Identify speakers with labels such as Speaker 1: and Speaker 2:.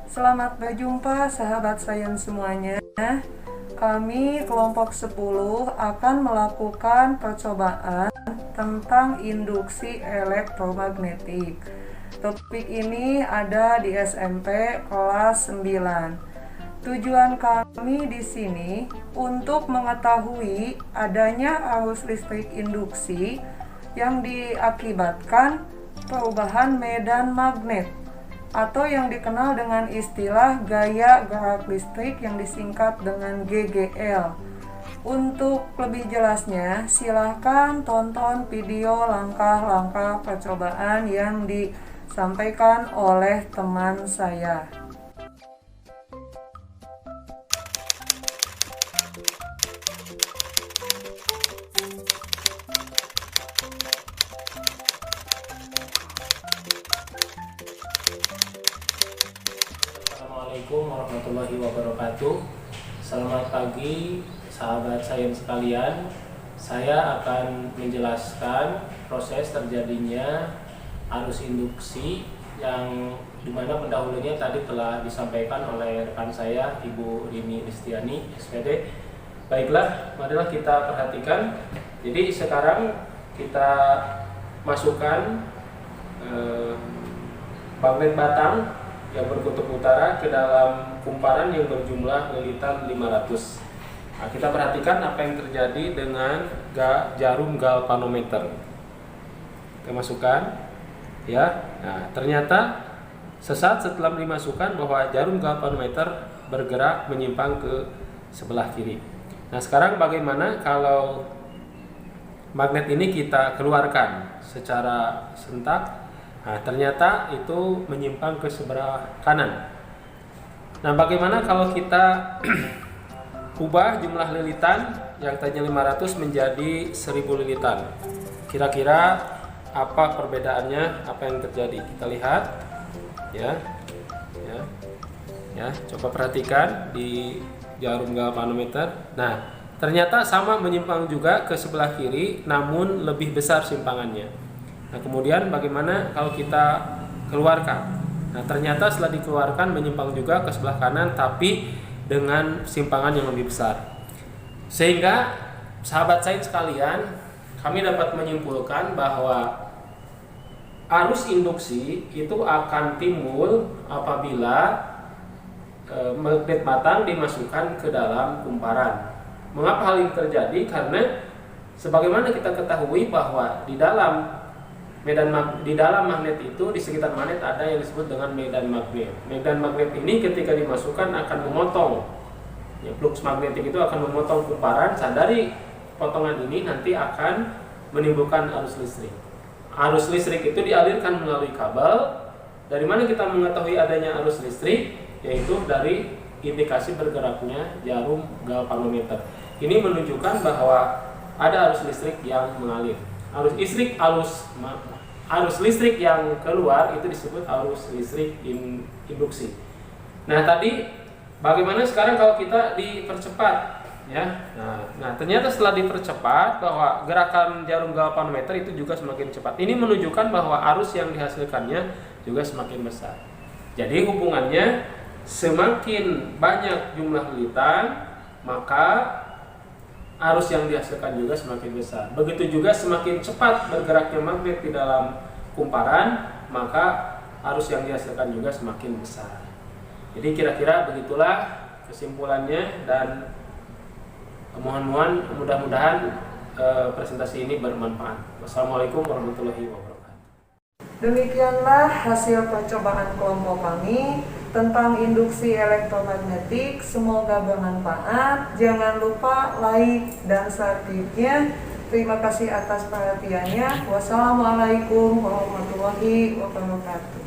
Speaker 1: Selamat berjumpa sahabat sains semuanya. Kami kelompok 10 akan melakukan percobaan tentang induksi elektromagnetik. Topik ini ada di SMP kelas 9. Tujuan kami di sini untuk mengetahui adanya arus listrik induksi yang diakibatkan perubahan medan magnet atau yang dikenal dengan istilah gaya gerak listrik yang disingkat dengan GGL. Untuk lebih jelasnya, silahkan tonton video langkah-langkah percobaan yang disampaikan oleh teman saya.
Speaker 2: Assalamualaikum warahmatullahi wabarakatuh. Selamat pagi sahabat sains sekalian. Saya akan menjelaskan proses terjadinya arus induksi yang dimana pendahulunya tadi telah disampaikan oleh rekan saya Ibu Rini Listiani SPD. Baiklah, marilah kita perhatikan. Jadi sekarang kita masukkan magnet batang yang berkutub utara ke dalam kumparan yang berjumlah lilitan 500. Nah, kita perhatikan apa yang terjadi dengan jarum galvanometer. Kita masukkan, ya. Nah, ternyata sesaat setelah dimasukkan bahwa jarum galvanometer bergerak menyimpang ke sebelah kiri. Nah, sekarang bagaimana kalau magnet ini kita keluarkan secara sentak? Nah, ternyata itu menyimpang ke sebelah kanan. Nah, bagaimana kalau kita ubah jumlah lilitan yang tadinya 500 menjadi 1000 lilitan? Kira-kira apa perbedaannya? Apa yang terjadi? Kita lihat, ya. Coba perhatikan di jarum galvanometer. Nah, ternyata sama menyimpang juga ke sebelah kiri, namun lebih besar simpangannya. Nah, kemudian bagaimana kalau kita keluarkan? Nah, ternyata setelah dikeluarkan menyimpang juga ke sebelah kanan, tapi dengan simpangan yang lebih besar. Sehingga sahabat sains sekalian, kami dapat menyimpulkan bahwa arus induksi itu akan timbul apabila magnet batang dimasukkan ke dalam kumparan. Mengapa hal ini terjadi? Karena sebagaimana kita ketahui bahwa di dalam magnet itu, di sekitar magnet ada yang disebut dengan medan magnet. Medan magnet ini ketika dimasukkan akan memotong, ya, flux magnetik itu akan memotong kumparan. Dari potongan ini nanti akan menimbulkan arus listrik. Arus listrik itu dialirkan melalui kabel. Dari mana kita mengetahui adanya arus listrik? Yaitu dari indikasi bergeraknya jarum galvanometer. Ini menunjukkan bahwa ada arus listrik yang mengalir. Arus listrik yang keluar itu disebut arus listrik induksi. Nah, tadi bagaimana sekarang kalau kita dipercepat, ya? Nah, ternyata setelah dipercepat bahwa gerakan jarum galvanometer itu juga semakin cepat. Ini menunjukkan bahwa arus yang dihasilkannya juga semakin besar. Jadi hubungannya semakin banyak jumlah lilitan, maka arus yang dihasilkan juga semakin besar. Begitu juga semakin cepat bergeraknya magnet di dalam kumparan, maka arus yang dihasilkan juga semakin besar. Jadi kira-kira begitulah kesimpulannya, dan mudah-mudahan presentasi ini bermanfaat. Wassalamualaikum warahmatullahi wabarakatuh.
Speaker 1: Demikianlah hasil percobaan kelompok kami tentang induksi elektromagnetik. Semoga bermanfaat. Jangan lupa like dan subscribe-nya. Terima kasih atas perhatiannya. Wassalamualaikum warahmatullahi wabarakatuh.